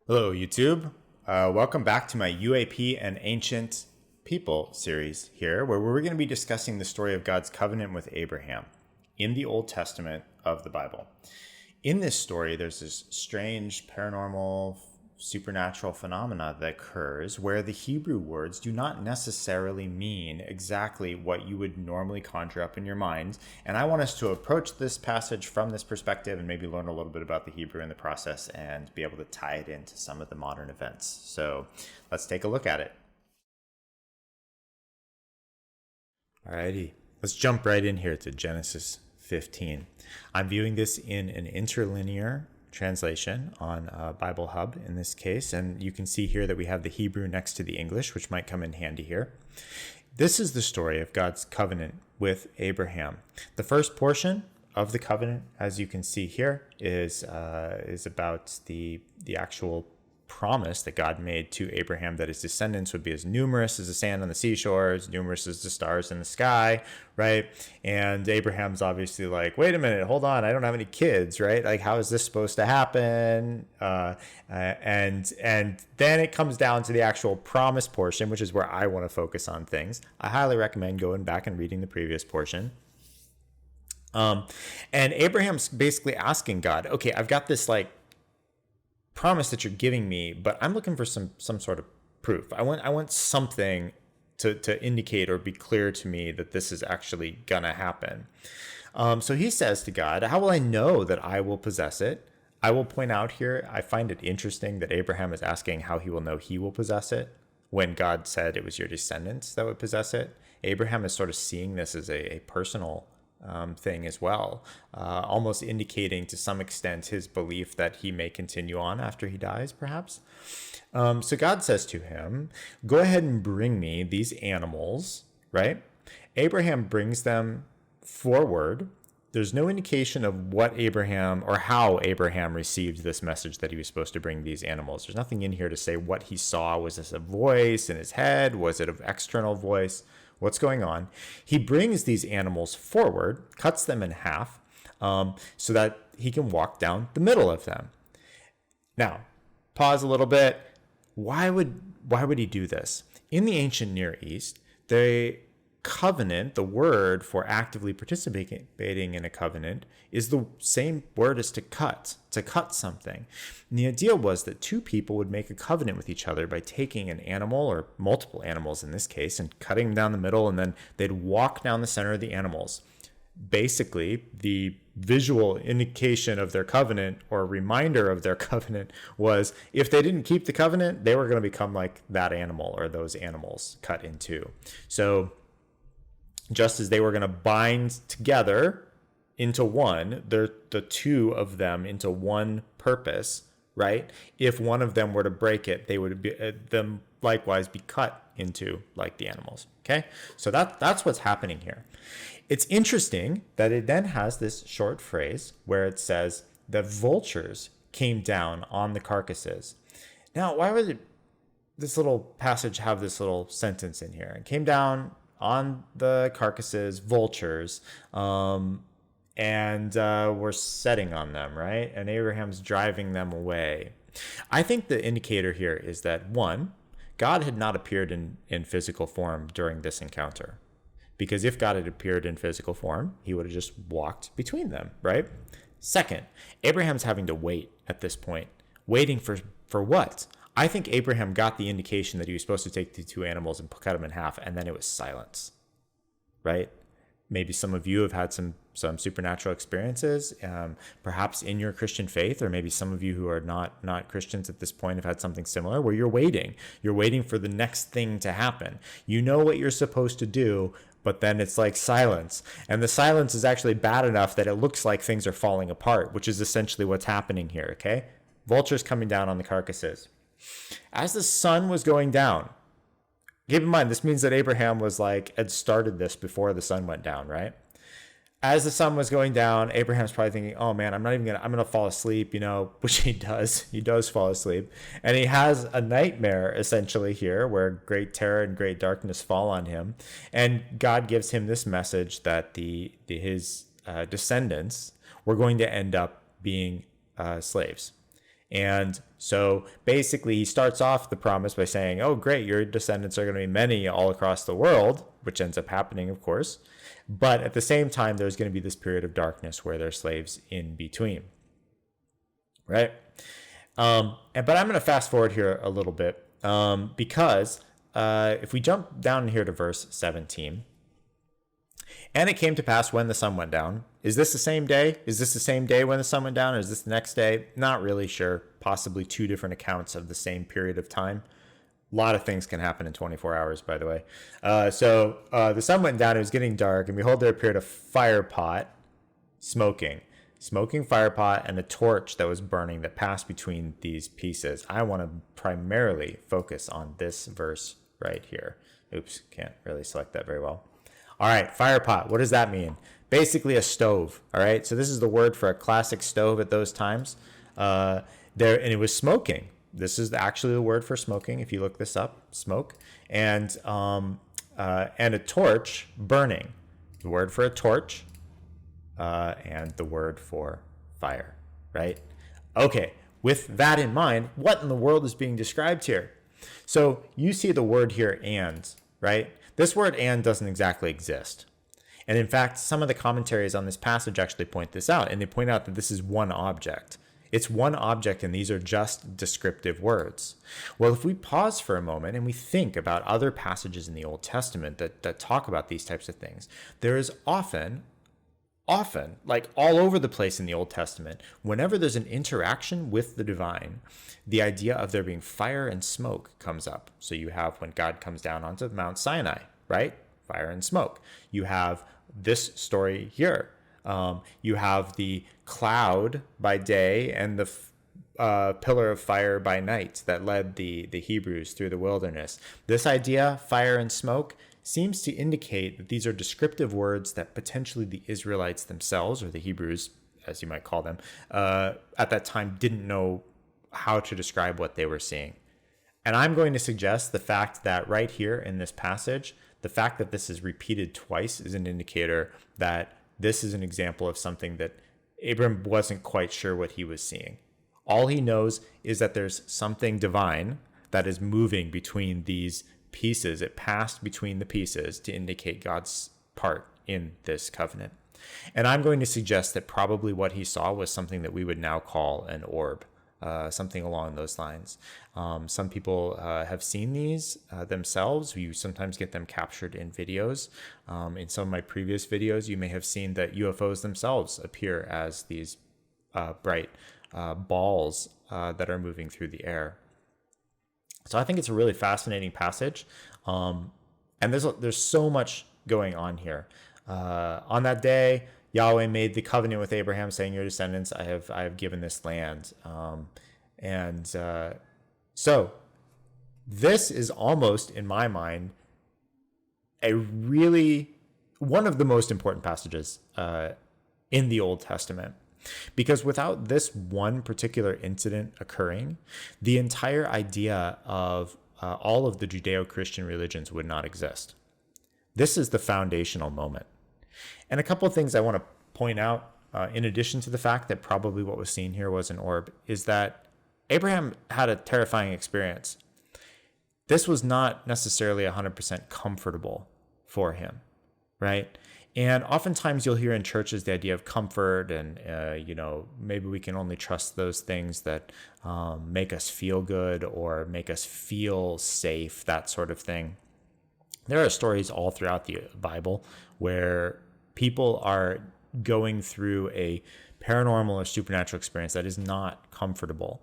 Hello, YouTube. Welcome back to my UAP and Ancient People series here, where we're going to be discussing the story of God's covenant with Abraham in the Old Testament of the Bible. In this story, there's this strange paranormal, supernatural phenomena that occurs where the Hebrew words do not necessarily mean exactly what you would normally conjure up in your mind. And I want us to approach this passage from this perspective and maybe learn a little bit about the Hebrew in the process and be able to tie it into some of the modern events. So let's take a look at it. Alrighty, let's jump right in here to Genesis 15. I'm viewing this in an interlinear translation on Bible Hub in this case, and you can see here that we have the Hebrew next to the English, which might come in handy here. This is the story of God's covenant with Abraham. The first portion of the covenant, as you can see here, is about the actual promise that God made to Abraham that his descendants would be as numerous as the sand on the seashore, as numerous as the stars in the sky, right? And Abraham's obviously like, wait a minute, hold on, I don't have any kids, right? Like, how is this supposed to happen? And then it comes down to the actual promise portion, which is where I want to focus on things. I highly recommend going back and reading the previous portion. And Abraham's basically asking God, okay, I've got this like promise that you're giving me, but I'm looking for some sort of proof. I want something to indicate or be clear to me that this is actually gonna happen. So he says to God, how will I know that I will possess it? I will point out here, I find it interesting that Abraham is asking how he will know he will possess it when God said it was your descendants that would possess it. Abraham is sort of seeing this as a personal thing as well, almost indicating to some extent his belief that he may continue on after he dies, perhaps. So God says to him, go ahead and bring me these animals, right? Abraham brings them forward. There's no indication of what Abraham or how Abraham received this message that he was supposed to bring these animals. There's nothing in here to say what he saw. Was this a voice in his head? Was it an external voice? What's going on? He brings these animals forward, cuts them in half, so that he can walk down the middle of them. Now, pause a little bit. Why would he do this? In the ancient Near East, the covenant, the word for actively participating in a covenant, is the same word as to cut something. And the idea was that two people would make a covenant with each other by taking an animal, or multiple animals in this case, and cutting them down the middle, and then they'd walk down the center of the animals. Basically, the visual indication of their covenant or reminder of their covenant was if they didn't keep the covenant, they were going to become like that animal or those animals cut in two. So just as they were going to bind together into one, the two of them into one purpose, right? If one of them were to break it, they would be them likewise be cut into like the animals. Okay, so that's what's happening here. It's interesting that it then has this short phrase where it says the vultures came down on the carcasses. Now, why would this little passage have this little sentence in here? It came down on the carcasses, vultures, and we're setting on them, right? And Abraham's driving them away. I think the indicator here is that, one, God had not appeared in physical form during this encounter. Because if God had appeared in physical form, he would have just walked between them, right? Second, Abraham's having to wait at this point. Waiting for what? I think Abraham got the indication that he was supposed to take the two animals and cut them in half, and then it was silence, right? Maybe some of you have had some supernatural experiences, perhaps in your Christian faith, or maybe some of you who are not Christians at this point have had something similar where you're waiting. You're waiting for the next thing to happen. You know what you're supposed to do, but then it's like silence. And the silence is actually bad enough that it looks like things are falling apart, which is essentially what's happening here, okay? Vultures coming down on the carcasses. As the sun was going down, keep in mind, this means that Abraham had started this before the sun went down, right? As the sun was going down, Abraham's probably thinking, oh man, I'm going to fall asleep, which he does fall asleep. And he has a nightmare essentially here where great terror and great darkness fall on him. And God gives him this message that his descendants were going to end up being slaves. And so basically he starts off the promise by saying, oh, great, your descendants are going to be many all across the world, which ends up happening, of course. But at the same time, there's going to be this period of darkness where there are slaves in between, right? But I'm going to fast forward here a little bit because if we jump down here to verse 17, and it came to pass when the sun went down. Is this the same day? Is this the same day when the sun went down? Or is this the next day? Not really sure. Possibly two different accounts of the same period of time. A lot of things can happen in 24 hours, by the way. So the sun went down. It was getting dark. And behold, there appeared a fire pot smoking fire pot and a torch that was burning that passed between these pieces. I want to primarily focus on this verse right here. Oops, can't really select that very well. All right, fire pot. What does that mean? Basically a stove. All right, so this is the word for a classic stove at those times. And it was smoking. This is actually the word for smoking. If you look this up, smoke, and a torch burning. The word for a torch, and the word for fire. Right? Okay. With that in mind, what in the world is being described here? So you see the word here, and, right? This word and doesn't exactly exist. And in fact, some of the commentaries on this passage actually point this out, and they point out that this is one object. It's one object, and these are just descriptive words. Well, if we pause for a moment and we think about other passages in the Old Testament that talk about these types of things, there is often, like all over the place in the Old Testament, whenever there's an interaction with the divine, the idea of there being fire and smoke comes up. So you have when God comes down onto Mount Sinai, right? Fire and smoke. You have this story here. You have the cloud by day and the pillar of fire by night that led the Hebrews through the wilderness. This idea, fire and smoke, seems to indicate that these are descriptive words that potentially the Israelites themselves, or the Hebrews, as you might call them, at that time didn't know how to describe what they were seeing. And I'm going to suggest the fact that right here in this passage, the fact that this is repeated twice is an indicator that this is an example of something that Abram wasn't quite sure what he was seeing. All he knows is that there's something divine that is moving between these pieces. It passed between the pieces to indicate God's part in this covenant. And I'm going to suggest that probably what he saw was something that we would now call an orb, something along those lines. Some people have seen these themselves. You sometimes get them captured in videos. In some of my previous videos, you may have seen that UFOs themselves appear as these bright balls that are moving through the air. So I think it's a really fascinating passage. And there's so much going on here. On that day, Yahweh made the covenant with Abraham, saying, your descendants, I have given this land. So this is almost, in my mind, one of the most important passages in the Old Testament. Because without this one particular incident occurring, the entire idea of all of the Judeo-Christian religions would not exist. This is the foundational moment. And a couple of things I want to point out, in addition to the fact that probably what was seen here was an orb, is that Abraham had a terrifying experience. This was not necessarily 100% comfortable for him, right? And oftentimes you'll hear in churches the idea of comfort and, maybe we can only trust those things that make us feel good or make us feel safe, that sort of thing. There are stories all throughout the Bible where people are going through a paranormal or supernatural experience that is not comfortable.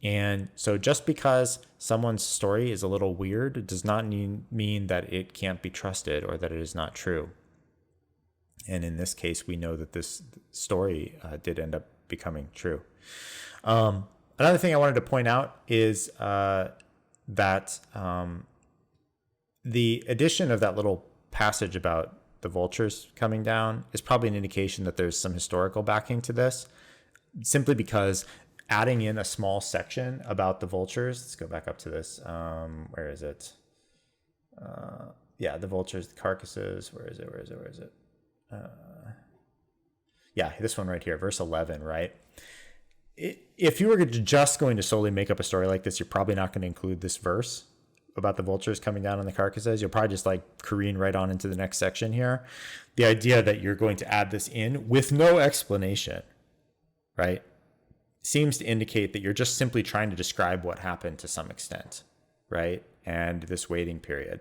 And so just because someone's story is a little weird does not mean that it can't be trusted or that it is not true. And in this case, we know that this story did end up becoming true. Another thing I wanted to point out is that the addition of that little passage about the vultures coming down is probably an indication that there's some historical backing to this, simply because adding in a small section about the vultures, let's go back up to this. Where is it? The vultures, the carcasses. Where is it? This one right here, verse 11, right? if you were just going to solely make up a story like this, you're probably not going to include this verse about the vultures coming down on the carcasses. You'll probably just like careen right on into the next section here. The idea that you're going to add this in with no explanation, right, seems to indicate that you're just simply trying to describe what happened to some extent, right? And this waiting period.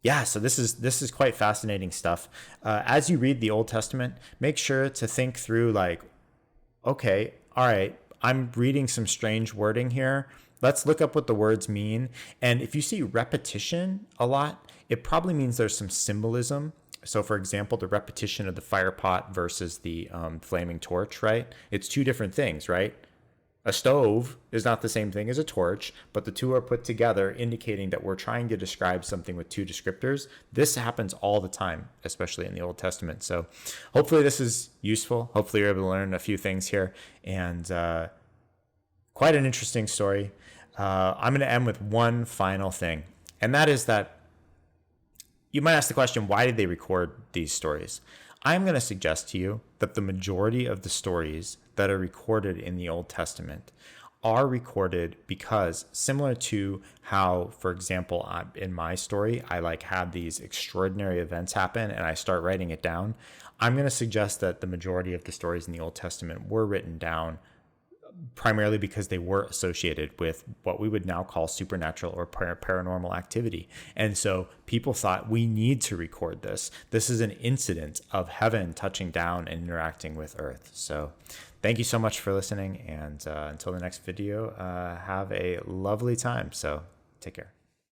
Yeah, so this is quite fascinating stuff. As you read the Old Testament, make sure to think through like, okay, all right, I'm reading some strange wording here. Let's look up what the words mean. And if you see repetition a lot, it probably means there's some symbolism. So for example, the repetition of the fire pot versus the flaming torch, right? It's two different things, right? A stove is not the same thing as a torch, but the two are put together, indicating that we're trying to describe something with two descriptors. This happens all the time, especially in the Old Testament. So hopefully this is useful. Hopefully you're able to learn a few things here. And quite an interesting story. I'm going to end with one final thing, and that is that you might ask the question, why did they record these stories? I'm going to suggest to you that the majority of the stories that are recorded in the Old Testament are recorded because, similar to how, for example, in my story, I like had these extraordinary events happen and I start writing it down. I'm going to suggest that the majority of the stories in the Old Testament were written down primarily because they were associated with what we would now call supernatural or paranormal activity. And so people thought, we need to record this. This is an incident of heaven touching down and interacting with earth. So thank you so much for listening. And until the next video, have a lovely time. So take care.